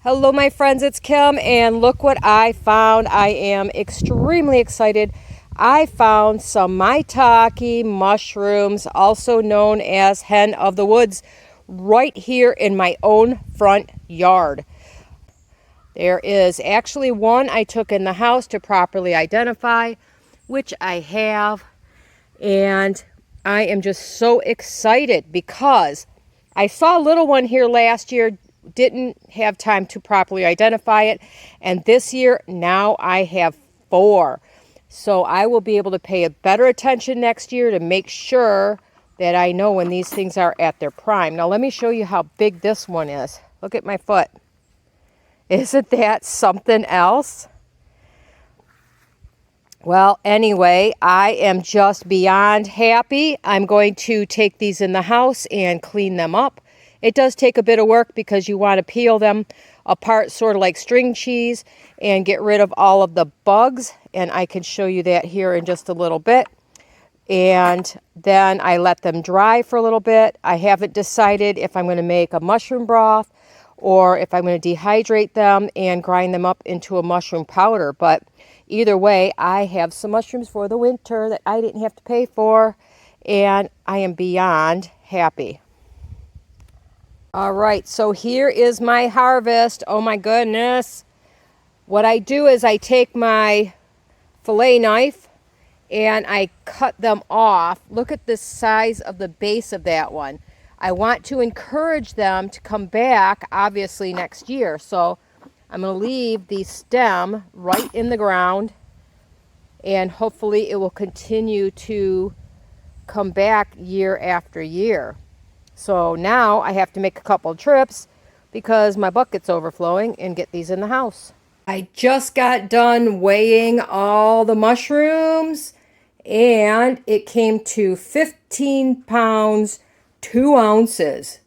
Hello my friends, it's Kim and look what I found. I am extremely excited. I found some Maitake mushrooms, also known as hen of the woods, right here in my own front yard. There is actually one I took in the house to properly identify, which I have, and I am just so excited because I saw a little one here last year, didn't have time to properly identify it, and this year now I have 4. So I will be able to pay a better attention next year to make sure that I know when these things are at their prime. Now let me show you how big this one is. Look at my foot. Isn't that something else? Well, anyway, I am just beyond happy. I'm going to take these in the house and clean them up. It does take a bit of work because you want to peel them apart sort of like string cheese and get rid of all of the bugs. And I can show you that here in just a little bit. And then I let them dry for a little bit. I haven't decided if I'm going to make a mushroom broth or if I'm going to dehydrate them and grind them up into a mushroom powder. But either way, I have some mushrooms for the winter that I didn't have to pay for, and I am beyond happy. All right, so here is my harvest. Oh my goodness. What I do is I take my fillet knife and I cut them off. Look at the size of the base of that one. I want to encourage them to come back, obviously, next year. So I'm going to leave the stem right in the ground, and hopefully it will continue to come back year after year. So now I have to make a couple trips because my bucket's overflowing and get these in the house. I just got done weighing all the mushrooms, and it came to 15 pounds, 2 ounces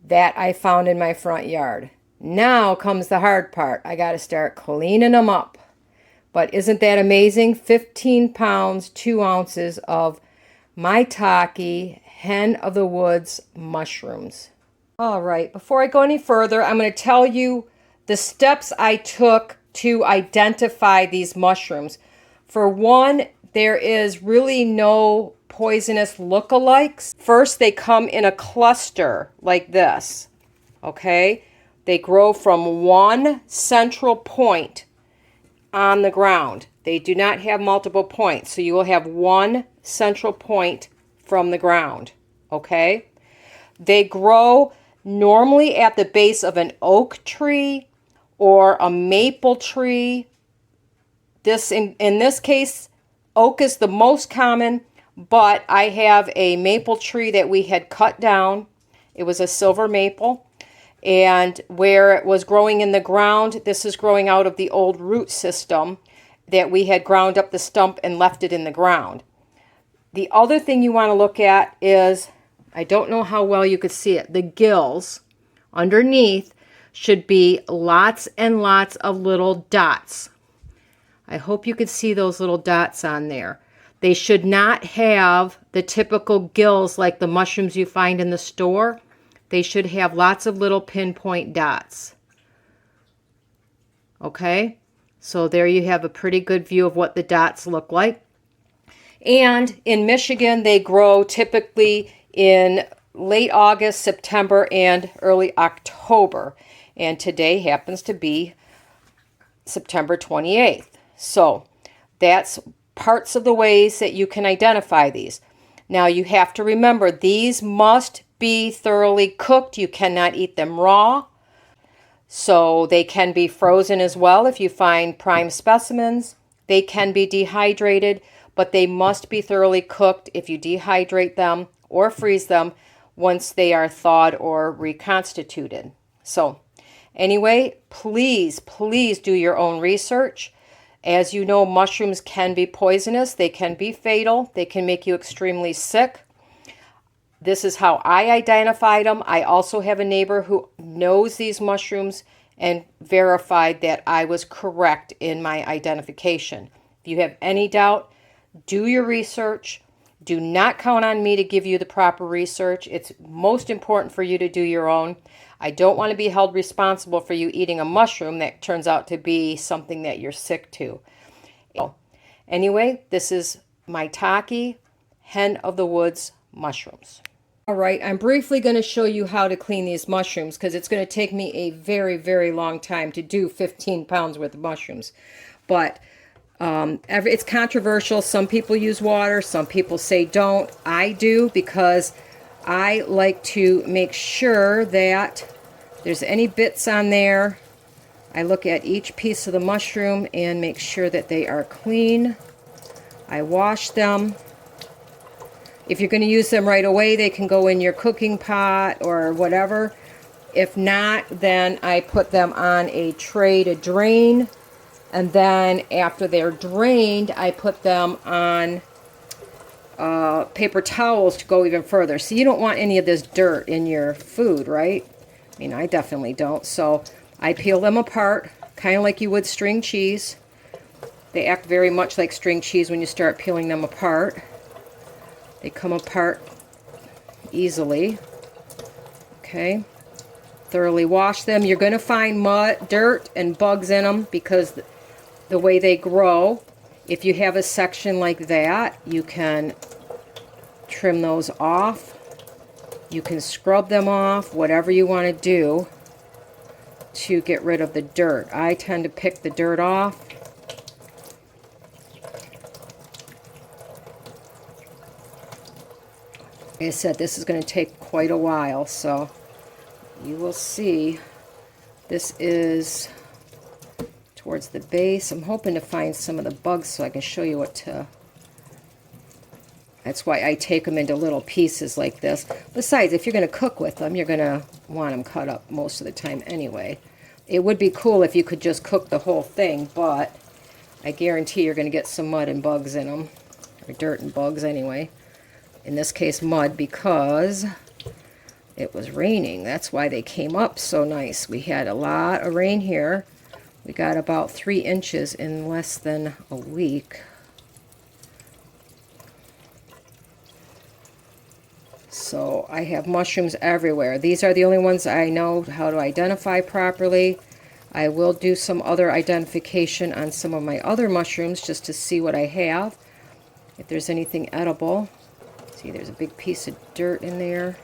that I found in my front yard. Now comes the hard part. I got to start cleaning them up. But isn't that amazing? 15 pounds, 2 ounces of Maitake hen of the woods mushrooms. All right, before I go any further, I'm going to tell you the steps I took to identify these mushrooms. For one, there is really no poisonous lookalikes. First, they come in a cluster like this, okay? They grow from one central point on the ground. They do not have multiple points, so you will have one central point from the ground, okay? They grow normally at the base of an oak tree or a maple tree. In this case, oak is the most common, but I have a maple tree that we had cut down. It was a silver maple, and where it was growing in the ground, this is growing out of the old root system that we had ground up the stump and left it in the ground. The other thing you want to look at is, I don't know how well you could see it, the gills underneath should be lots and lots of little dots. I hope you can see those little dots on there. They should not have the typical gills like the mushrooms you find in the store. They should have lots of little pinpoint dots. Okay, so there you have a pretty good view of what the dots look like. And in Michigan, they grow typically in late August, September, and early October. And today happens to be September 28th. So that's parts of the ways that you can identify these. Now you have to remember, these must be thoroughly cooked. You cannot eat them raw. So they can be frozen as well if you find prime specimens. They can be dehydrated, but they must be thoroughly cooked if you dehydrate them or freeze them once they are thawed or reconstituted. So anyway, please do your own research. As you know, mushrooms can be poisonous. They can be fatal. They can make you extremely sick. This is how I identified them. I also have a neighbor who knows these mushrooms and verified that I was correct in my identification. If you have any doubt, do your research. Do not count on me to give you the proper research. It's most important for you to do your own. I don't want to be held responsible for you eating a mushroom that turns out to be something that you're sick to. Anyway, this is Maitake, hen of the woods mushrooms. All right, I'm briefly going to show you how to clean these mushrooms because it's going to take me a very, very long time to do 15 pounds worth of mushrooms. But it's controversial. Some people use water. Some people say don't. I do because I like to make sure that there's any bits on there. I look at each piece of the mushroom and make sure that they are clean. I wash them. If you're going to use them right away, they can go in your cooking pot or whatever. If not, then I put them on a tray to drain. And then after they're drained, I put them on paper towels to go even further. So you don't want any of this dirt in your food, right? I mean, I definitely don't. So I peel them apart, kind of like you would string cheese. They act very much like string cheese when you start peeling them apart. They come apart easily. Okay. Thoroughly wash them. You're going to find mud, dirt, and bugs in them because the way they grow. If you have a section like that, you can trim those off. You can scrub them off, whatever you want to do to get rid of the dirt. I tend to pick the dirt off. Like I said, this is going to take quite a while, so you will see. This is towards the base. I'm hoping to find some of the bugs so I can show you what to... That's why I take them into little pieces like this. Besides, if you're going to cook with them, you're going to want them cut up most of the time anyway. It would be cool if you could just cook the whole thing, but I guarantee you're going to get some mud and bugs in them. Or dirt and bugs anyway. In this case, mud, because it was raining. That's why they came up so nice. We had a lot of rain here. We got about 3 inches in less than a week. So I have mushrooms everywhere. These are the only ones I know how to identify properly. I will do some other identification on some of my other mushrooms just to see what I have. If there's anything edible. See, there's a big piece of dirt in there.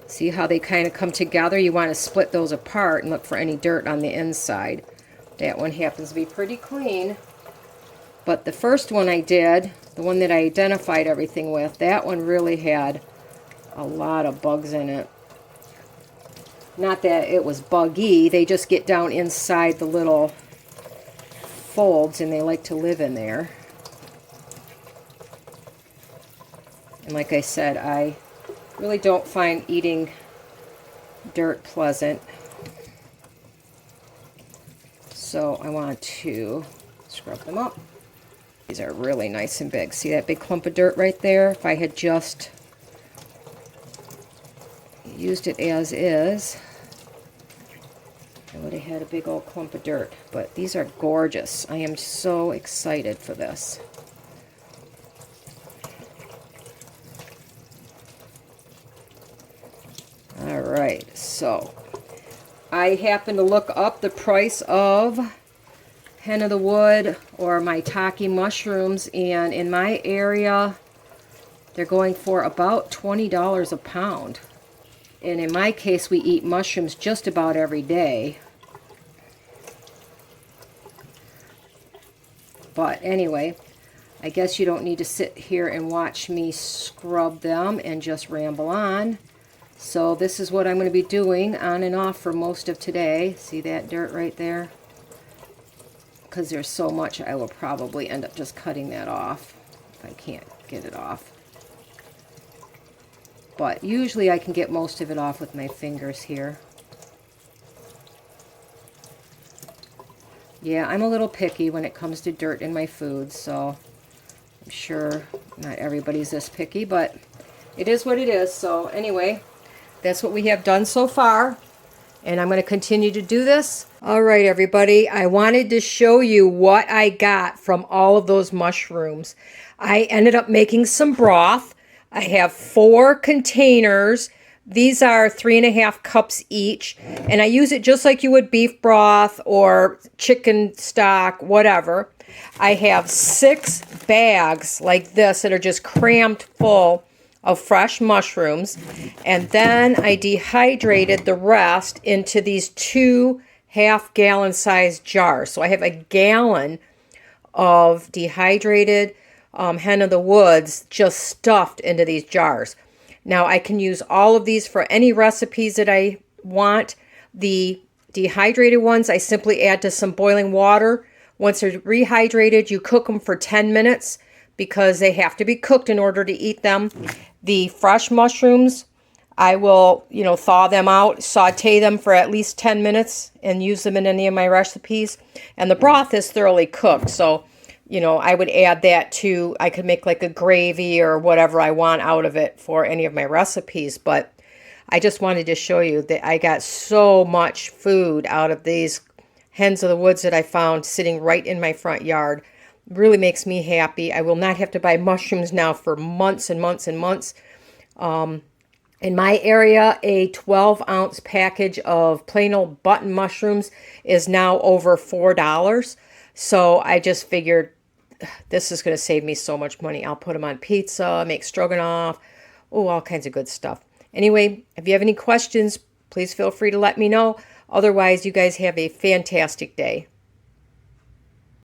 See how they kind of come together? You want to split those apart and look for any dirt on the inside. That one happens to be pretty clean. But the first one I did, the one that I identified everything with, that one really had a lot of bugs in it. Not that it was buggy, they just get down inside the little folds and they like to live in there. And like I said, I really don't find eating dirt pleasant. So I want to scrub them up. These are really nice and big. See that big clump of dirt right there? If I had just used it as is, I would have had a big old clump of dirt. But these are gorgeous. I am so excited for this. Alright, so I happened to look up the price of hen of the wood or Maitake mushrooms, and in my area they're going for about $20 a pound. And in my case, we eat mushrooms just about every day. But anyway, I guess you don't need to sit here and watch me scrub them and just ramble on. So this is what I'm going to be doing on and off for most of today. See that dirt right there? Because there's so much, I will probably end up just cutting that off if I can't get it off. But usually I can get most of it off with my fingers here. Yeah, I'm a little picky when it comes to dirt in my food, so I'm sure not everybody's this picky, but it is what it is. So anyway, that's what we have done so far. And I'm going to continue to do this. All right, everybody. I wanted to show you what I got from all of those mushrooms. I ended up making some broth. I have 4 containers. These are 3.5 cups each. And I use it just like you would beef broth or chicken stock, whatever. I have 6 bags like this that are just crammed full of fresh mushrooms, and then I dehydrated the rest into these 2 half-gallon size jars. So I have a gallon of dehydrated hen of the woods just stuffed into these jars. Now I can use all of these for any recipes that I want. The dehydrated ones I simply add to some boiling water. Once they're rehydrated, you cook them for 10 minutes because they have to be cooked in order to eat them. The fresh mushrooms, I will, thaw them out, saute them for at least 10 minutes and use them in any of my recipes. And the broth is thoroughly cooked, so, I would add that to, I could make like a gravy or whatever I want out of it for any of my recipes. But I just wanted to show you that I got so much food out of these hens of the woods that I found sitting right in my front yard. Really makes me happy. I will not have to buy mushrooms now for months and months and months. In my area, a 12-ounce package of plain old button mushrooms is now over $4. So I just figured this is going to save me so much money. I'll put them on pizza, make stroganoff, all kinds of good stuff. Anyway, if you have any questions, please feel free to let me know. Otherwise, you guys have a fantastic day.